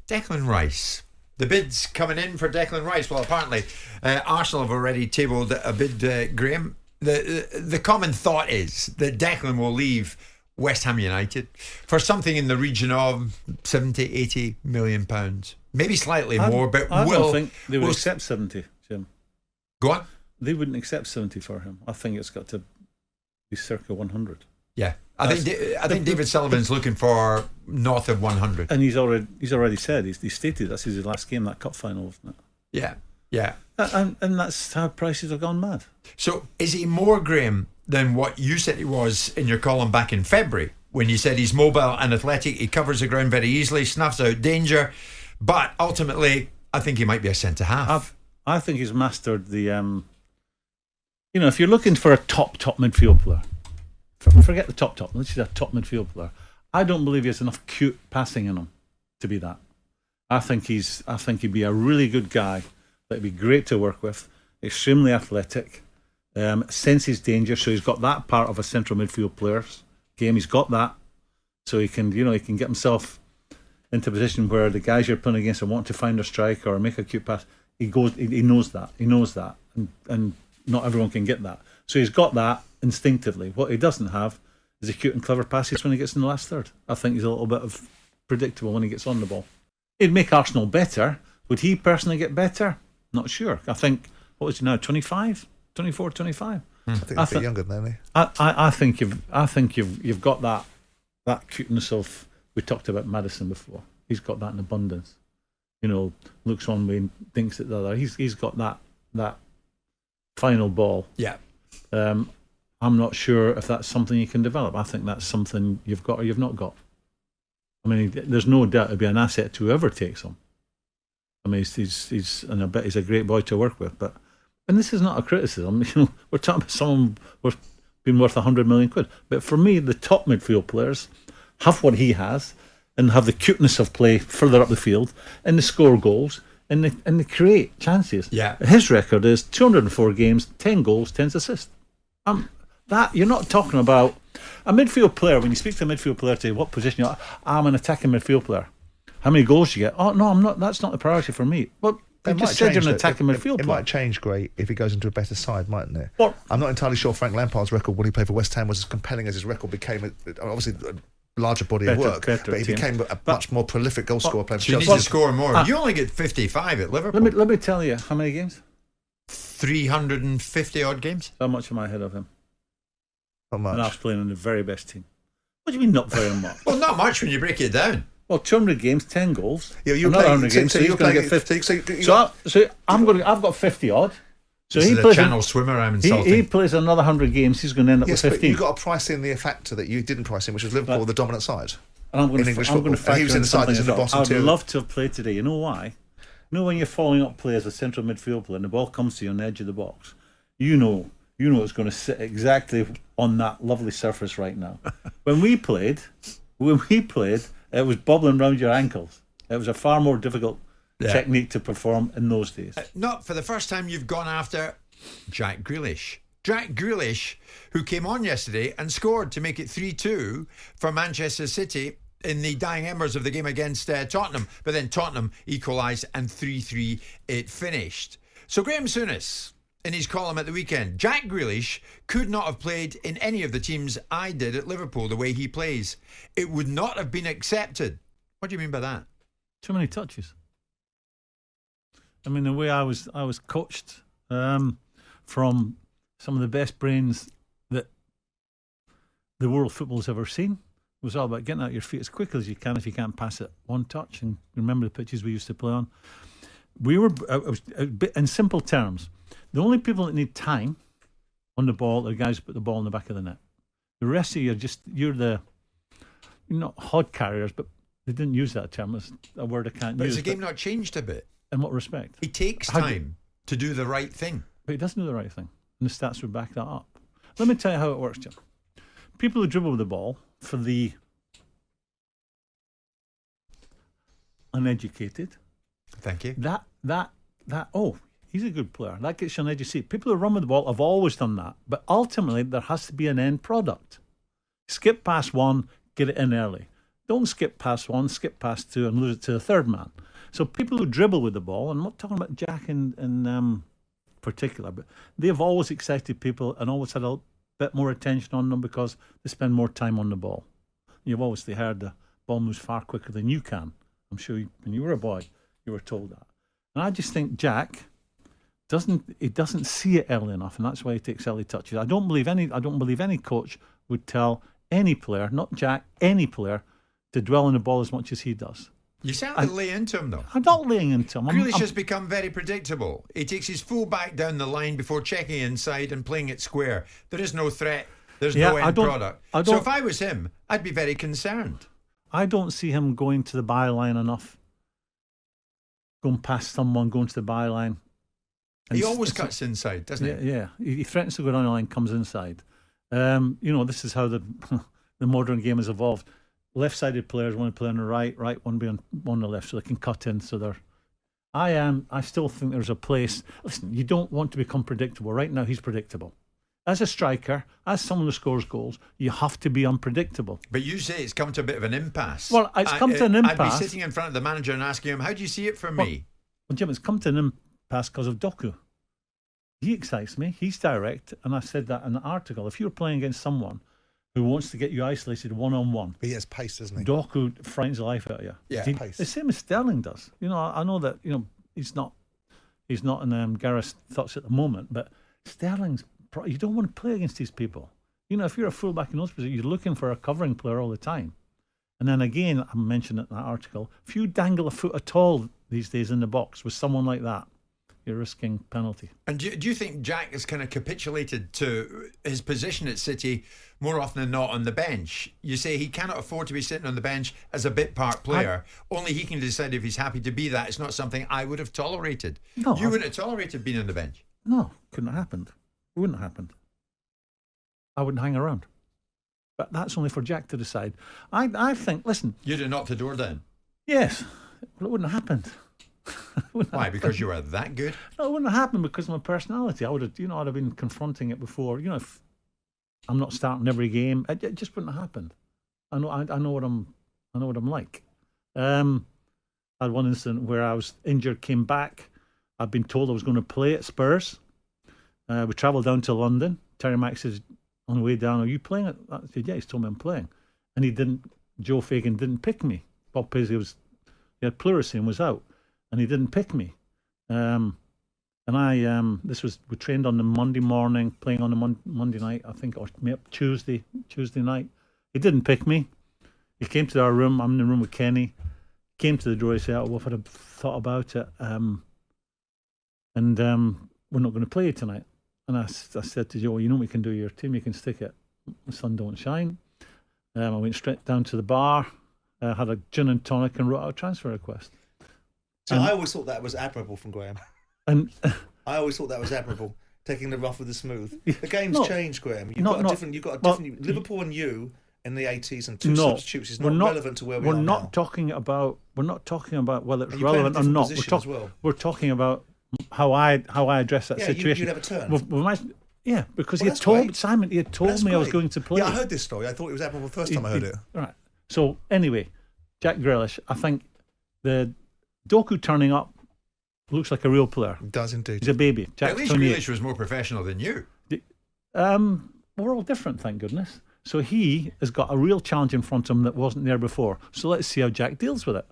Declan Rice. The bid's coming in for Declan Rice. Well, apparently Arsenal have already tabled a bid, Graeme. The common thought is that Declan will leave West Ham United for something in the region of 70, 80 million pounds. Maybe slightly more, but I don't think they would accept 70, Jim. Go on. They wouldn't accept 70 for him. I think it's got to be circa 100. Yeah. I think David Sullivan's looking for north of 100. And he's already said, he's stated that's his last game, that cup final, wasn't it? Yeah. Yeah. And that's how prices have gone mad. So is he more, Graeme, than what you said he was in your column back in February, when you said he's mobile and athletic, he covers the ground very easily, snuffs out danger, but ultimately I think he might be a centre-half. I think he's mastered the if you're looking for a top midfield player, forget the top, let's just a top midfield player. I don't believe he has enough cute passing in him to be that. I think he'd be a really good guy that'd be great to work with, extremely athletic, senses danger, so he's got that part of a central midfield player's game. He's got that, so he can get himself into a position where the guys you're playing against want to find a strike or make a cute pass. He knows that, and not everyone can get that. So he's got that instinctively. What he doesn't have is a cute and clever passes when he gets in the last third. I think he's a little bit of predictable when he gets on the ball. He'd make Arsenal better. Would he personally get better? Not sure. I think, what is he now, 25? 24, 25? I think he's a bit younger than he. I think you've got that cuteness of, we talked about Maddison before. He's got that in abundance. Looks one way and thinks it the other. He's got that final ball. Yeah. I'm not sure if that's something you can develop. I think that's something you've got or you've not got. I mean, there's no doubt it'll be an asset to whoever takes him. I mean, he's and I bet he's a great boy to work with. And this is not a criticism. We're talking about someone being worth 100 million quid. But for me, the top midfield players have what he has and have the cuteness of play further up the field and they score goals and they create chances. Yeah. His record is 204 games, 10 goals, 10 assists. That you're not talking about a midfield player. When you speak to a midfield player, to what position you're, I'm an attacking midfield player. How many goals you get? Oh no, I'm not. That's not the priority for me. Well, you just said you're an attacking midfield player. It might change, great, if he goes into a better side, mightn't it? What? I'm not entirely sure Frank Lampard's record when he played for West Ham was as compelling as his record became. Obviously, a larger body of work, but he became a much more prolific goal scorer playing for So you Chelsea. need to score more. You only get 55 at Liverpool. Let me tell you, how many games? 350 odd games. How much am I ahead of him? Not much. And I was playing on the very best team. What do you mean not very much? Well, not much when you break it down. Well, 200 games, 10 goals. Yeah, you're another playing 100 games, so he's going to get 50. I've got 50 odd. So this he is plays a channel swimmer I'm insulting. He plays another 100 games. He's going to end up with 15. But you got to price in the factor that you didn't price in, which was Liverpool, the dominant side. And I'm going to factor he was in the side that's in the bottom I'd two. love to have played today. You know why? When you're following up play as a central midfield player and the ball comes to you on the edge of the box, you know it's going to sit exactly on that lovely surface right now. When we played, it was bobbling around your ankles. It was a far more difficult technique to perform in those days. Not for the first time you've gone after Jack Grealish. Jack Grealish, who came on yesterday and scored to make it 3-2 for Manchester City in the dying embers of the game against Tottenham. But then Tottenham equalised and 3-3 it finished. So Graeme Souness, in his column at the weekend, Jack Grealish could not have played in any of the teams I did at Liverpool the way he plays. It would not have been accepted. What do you mean by that? Too many touches. I mean, the way I was coached from some of the best brains that the world football's ever seen. It was all about getting out your feet as quickly as you can if you can't pass it one touch. And remember the pitches we used to play on. In simple terms, the only people that need time on the ball are the guys who put the ball in the back of the net. The rest of you you're not hod carriers, but they didn't use that term. It's a word I can't use. But has the game not changed a bit? In what respect? It takes time to do the right thing. But he doesn't do the right thing. And the stats would back that up. Let me tell you how it works, Jim. People who dribble the ball for the uneducated. Thank you. He's a good player. That gets you on edge of your seat. People who run with the ball have always done that. But ultimately, there has to be an end product. Skip past one, get it in early. Don't skip past one, skip past two, and lose it to the third man. So people who dribble with the ball, and I'm not talking about Jack in particular, but they've always excited people and always had a bit more attention on them because they spend more time on the ball. You've obviously heard the ball moves far quicker than you can. I'm sure when you were a boy, you were told that. And I just think Jack doesn't see it early enough, and that's why he takes early touches. I don't believe any coach would tell any player, not Jack, any player, to dwell on the ball as much as he does. You sound like lay into him, though. I'm not laying into him. Grealish has become very predictable. He takes his full back down the line before checking inside and playing it square. There is no threat. There's no end product. So if I was him, I'd be very concerned. I don't see him going to the byline enough. Going past someone, going to the byline. He always cuts inside, doesn't he? Yeah. He threatens to go down the line, comes inside. This is how the modern game has evolved. Left-sided players want to play on the right one be on the left, so they can cut in. So I still think there's a place. Listen, you don't want to become predictable. Right now, he's predictable. As a striker, as someone who scores goals, you have to be unpredictable. But you say it's come to a bit of an impasse. Well, it's come to an impasse. I'd be sitting in front of the manager and asking him, how do you see it for me? Well, Jim, it's come to an impasse because of Doku. He excites me. He's direct. And I said that in the article. If you're playing against someone who wants to get you isolated one-on-one. He has pace, doesn't he? Doku frightens the life out of you. Yeah, pace. The same as Sterling does. I know that he's not in Gareth's thoughts at the moment, but Sterling's. You don't want to play against these people. If you're a fullback in those positions, you're looking for a covering player all the time. And then again, I mentioned it in that article, if you dangle a foot at all these days in the box with someone like that, you're risking penalty. And do you think Jack has kind of capitulated to his position at City more often than not on the bench? You say he cannot afford to be sitting on the bench as a bit part player. Only he can decide if he's happy to be that. It's not something I would have tolerated. No, you wouldn't have tolerated being on the bench. No, couldn't have happened. It wouldn't have happened. I wouldn't hang around. But that's only for Jack to decide. I think, listen. You'd have knocked the door down? Yes, but it wouldn't have happened. Why? Because you were that good? No, it wouldn't have happened because of my personality. I would have, I'd have been confronting it before. If I'm not starting every game, it just wouldn't have happened. I know what I'm like. I had one incident where I was injured, came back. I'd been told I was going to play at Spurs. We travelled down to London. Terry Mack says on the way down, "Are you playing it?" I said, "Yeah." He's told me I'm playing, and he didn't. Joe Fagan didn't pick me. Bob Paisley he had pleurisy and was out, and he didn't pick me. And we trained on the Monday morning, playing on the Monday night, I think, or Tuesday night. He didn't pick me. He came to our room. I'm in the room with Kenny. Came to the door. He said, "Oh, well, if I'd have thought about it, we're not going to play you tonight." And I said to Joe, "Well, you know what we can do? Your team, you can stick it. The sun don't shine." I went straight down to the bar, had a gin and tonic, and wrote out a transfer request. So I always thought that was admirable from Graeme. And I always thought that was admirable, taking the rough with the smooth. The game's changed, Graeme. You've got a different. Liverpool and you in the 80s and two substitutes is not relevant to where we are now. We're not talking about whether it's relevant or not. We're talking about how I address that situation. You'd have a turn. Because he had told me I was going to play. Yeah, I heard this story. I thought it was admirable the first time I heard it. Right. So anyway, Jack Grealish, I think the Doku turning up looks like a real player. It does indeed. He's a baby. At least Grealish was more professional than you. We're all different, thank goodness. So he has got a real challenge in front of him that wasn't there before. So let's see how Jack deals with it.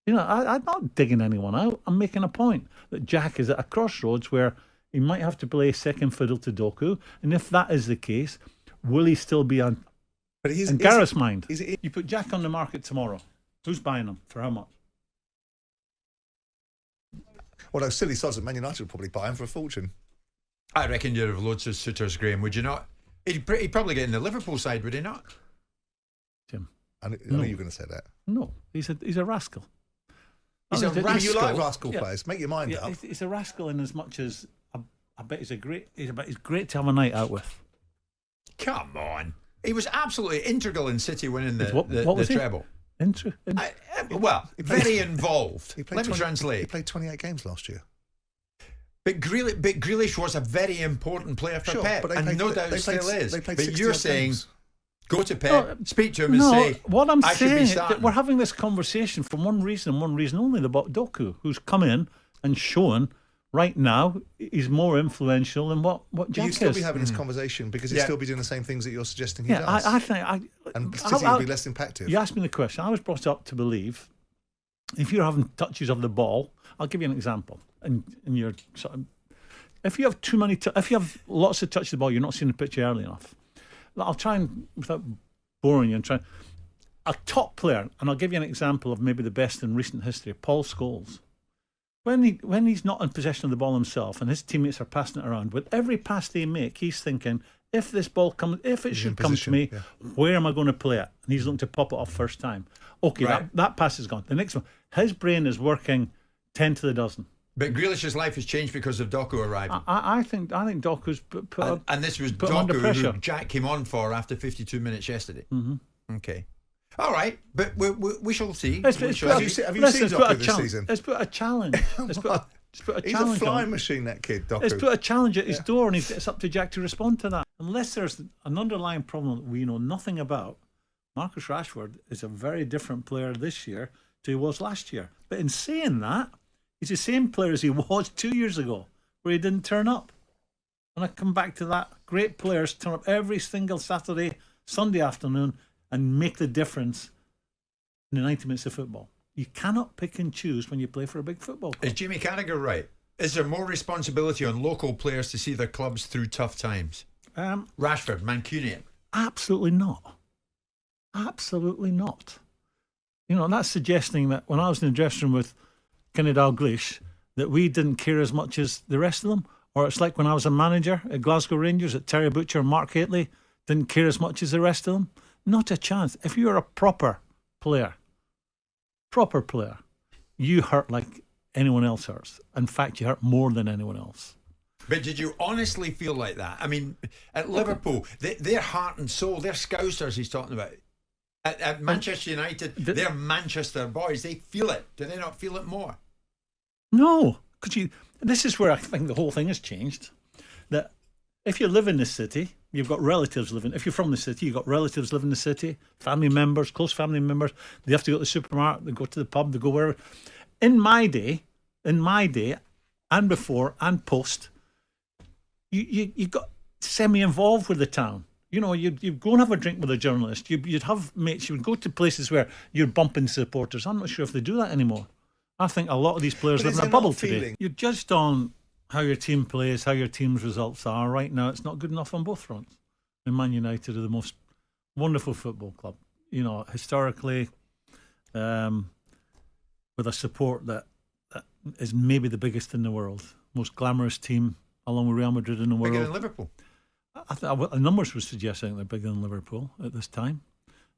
I'm not digging anyone out. I'm making a point that Jack is at a crossroads where he might have to play second fiddle to Doku. And if that is the case, will he still be on in Gareth's mind? You put Jack on the market tomorrow. Who's buying him? For how much? Well, those silly sods at Man United would probably buy him for a fortune. I reckon you'd have loads of suitors, Graeme, would you not? He'd probably get in the Liverpool side, would he not? Jim. I know you're going to say that. No, he's a rascal. He's a rascal. You like rascal players. Make your mind up. He's a rascal in as much as I bet he's great to have a night out with. Come on. He was absolutely integral in City winning the treble. Very involved. Let me translate. He played 28 games last year. But Grealish was a very important player for Pep, and no doubt still is. But you're saying Go to Pep, speak to him and say, what I'm I should be saying is starting. that we're having this conversation for one reason and one reason only, about Doku, who's come in and shown right now he's more influential than what Jack You'd still is. be having this conversation because he'd still be doing the same things that you're suggesting he does. I think... and City would be less impactful. You asked me the question. I was brought up to believe if you're having touches of the ball, I'll give you an example. And you're sort of, if you have too many, if you have lots of touch of the ball, you're not seeing the picture early enough. I'll try and, without boring you, and try a top player, and I'll give you an example of maybe the best in recent history. Paul Scholes. When he's not in possession of the ball himself, and his teammates are passing it around, with every pass they make, he's thinking, if this ball comes, if it should come to me, where am I going to play it? And he's looking to pop it off first time. Okay, Right. that pass is gone. The next one, his brain is working 10 to the dozen. But Grealish's life has changed because of Doku arriving. I think Doku's put and this was put him under Doku pressure. who Jack came on for after 52 minutes yesterday. Mm-hmm. Okay. All right, but we shall see. Have you seen Doku this season? It's put a challenge. It's put a He's challenge a flying on. machine, that kid, Doku. It's put a challenge at his door, and it's up to Jack to respond to that. Unless there's an underlying problem that we know nothing about, Marcus Rashford is a very different player this year to he was last year. But in saying that, he's the same player as he was 2 years ago, where he didn't turn up. And I come back to that. Great players turn up every single Saturday, Sunday afternoon, and make the difference in the 90 minutes of football. You cannot pick and choose when you play for a big football club. Is Jimmy Carragher right? Is there more responsibility on local players to see their clubs through tough times? Rashford, Mancunian. Absolutely not. Absolutely not. You know, that's suggesting that when I was in the dressing room with Kenny Dalglish, that we didn't care as much as the rest of them. Or it's like when I was a manager at Glasgow Rangers, at Terry Butcher and Mark Haitley, didn't care as much as the rest of them. Not a chance. If you're a proper player, you hurt like anyone else hurts. In fact, you hurt more than anyone else. But did you honestly feel like that? I mean, at Liverpool, their heart and soul, they're Scousers he's talking about. At Manchester United, they're Manchester boys. They feel it. Do they not feel it more? No. This is where I think the whole thing has changed. That if you live in the city, you've got relatives living. If you're from the city, you've got relatives living in the city, family members, close family members. They have to go to the supermarket, they go to the pub, they go wherever. In my day, and before and post, you got semi-involved with the town. You know, you'd go and have a drink with a journalist. You'd have mates. You would go to places where you're bumping supporters. I'm not sure if they do that anymore. I think a lot of these players live in a bubble today. You're judged on how your team plays, how your team's results are. Right now, it's not good enough on both fronts. And Man United are the most wonderful football club. You know, historically, with a support that is maybe the biggest in the world, most glamorous team, along with Real Madrid in the world. Bigger than Liverpool. The numbers would suggest I think they're bigger than Liverpool at this time.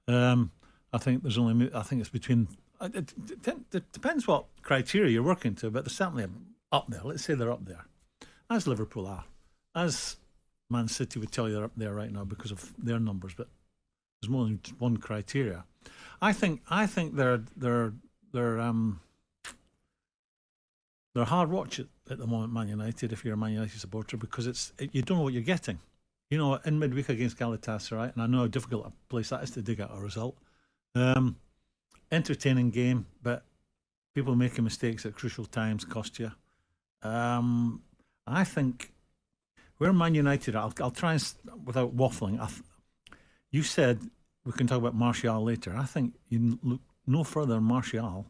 I think it's between. It depends what criteria you're working to, but they're certainly up there. Let's say they're up there, as Liverpool are, as Man City would tell you they're up there right now because of their numbers. But there's more than one criteria. I think they're hard watch at the moment, Man United, if you're a Man United supporter, because you don't know what you're getting. You know, in midweek against Galatasaray, and I know how difficult a place that is to dig out a result. Entertaining game, but people making mistakes at crucial times cost you. I think where Man United are, I'll try and, without waffling, you said we can talk about Martial later. I think you look no further than Martial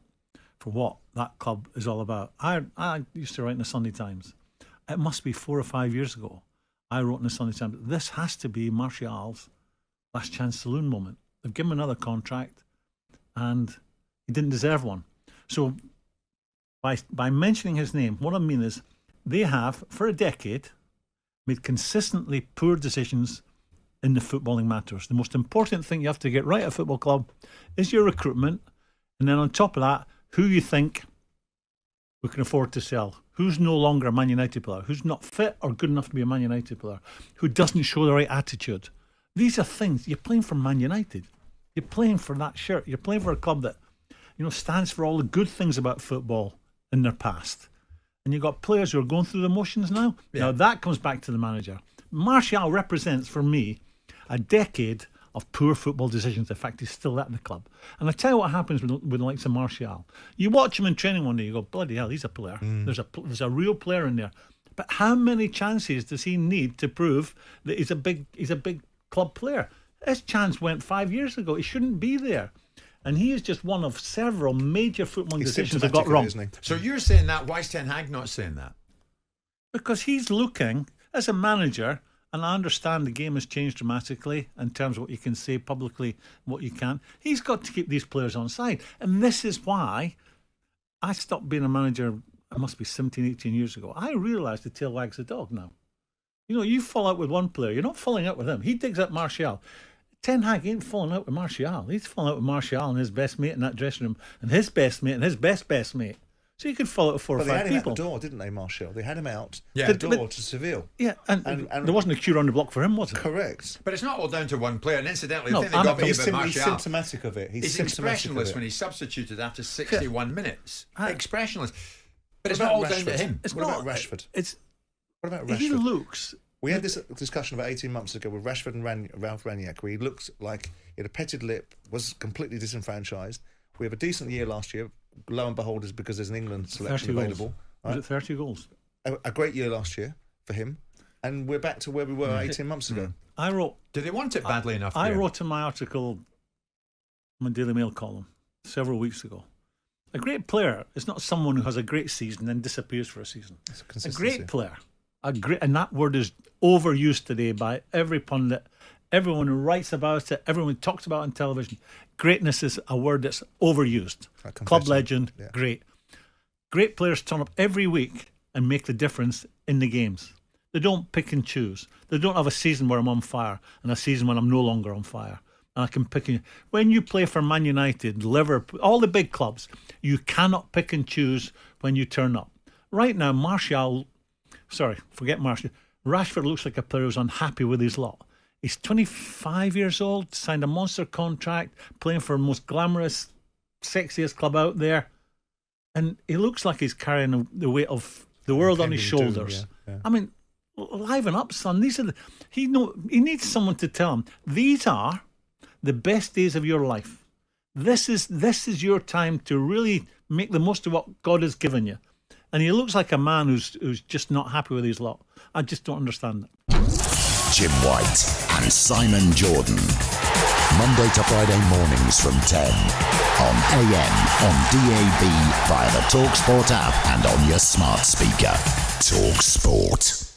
for what that club is all about. I used to write in the Sunday Times. It must be 4 or 5 years ago. I wrote in the Sunday Times, this has to be Martial's last chance saloon moment. They've given him another contract and he didn't deserve one. So by mentioning his name, what I mean is they have, for a decade, made consistently poor decisions in the footballing matters. The most important thing you have to get right at a football club is your recruitment, and then on top of that, who you think we can afford to sell. Who's no longer a Man United player? Who's not fit or good enough to be a Man United player? Who doesn't show the right attitude? These are things. You're playing for Man United. You're playing for that shirt. You're playing for a club that, you know, stands for all the good things about football in their past. And you've got players who are going through the motions now. Yeah. Now that comes back to the manager. Martial represents, for me, a decade of poor football decisions. The fact he's still at the club. And I tell you what happens with the likes of Martial. You watch him in training one day, you go, bloody hell, he's a player. There's a real player in there. But how many chances does he need to prove that he's a big club player? His chance went 5 years ago. He shouldn't be there. And he is just one of several major football decisions that got wrong. Isn't he? So you're saying that. Why is Ten Hag not saying that? Because he's looking, as a manager, and I understand the game has changed dramatically in terms of what you can say publicly, what you can't. He's got to keep these players on side. And this is why I stopped being a manager, it must be 17, 18 years ago. I realised the tail wags the dog now. You know, you fall out with one player, you're not falling out with him. He digs up Martial. Ten Hag ain't falling out with Martial. He's falling out with Martial and his best mate in that dressing room, and his best mate and his best mate. So you could follow it with 4 or 5 people. They had him out the door, didn't they, Martial? They had him out the door to Seville. Yeah, and there wasn't a queue on the block for him, was it? Correct. But it's not all down to one player. And incidentally, No, the thing that got me He's about Martial, symptomatic of it. he's expressionless when he's substituted after 61 minutes. Expressionless. But it's What not all about down to Rashford? him. What about Rashford? What about Rashford? He looks... We had this discussion about 18 months ago with Rashford and Ralph Rangnick, where he looked like he had a petted lip, was completely disenfranchised. We have a decent year last year. Lo and behold, is because there's an England selection available. Right? Was it 30 goals? A great year last year for him. And we're back to where we were 18 months ago. I wrote... Do they want it badly enough? I wrote in my article, my Daily Mail column, several weeks ago. A great player is not someone who has a great season and then disappears for a season. A great player. And that word is overused today by every pundit, everyone who writes about it, everyone who talks about it on television. Greatness is a word that's overused. Club legend, great. Great players turn up every week and make the difference in the games. They don't pick and choose. They don't have a season where I'm on fire and a season when I'm no longer on fire. And I can pick and... When you play for Man United, Liverpool, all the big clubs, you cannot pick and choose when you turn up. Right now, forget Martial. Rashford looks like a player who's unhappy with his lot. He's 25 years old, signed a monster contract, playing for the most glamorous, sexiest club out there. And he looks like he's carrying the weight of the world on his shoulders. I mean, liven up, son. He needs someone to tell him, these are the best days of your life. This is your time to really make the most of what God has given you. And he looks like a man who's just not happy with his lot. I just don't understand it. Jim White and Simon Jordan. Monday to Friday mornings from 10 on AM, on DAB, via the talkSPORT app and on your smart speaker. talkSPORT.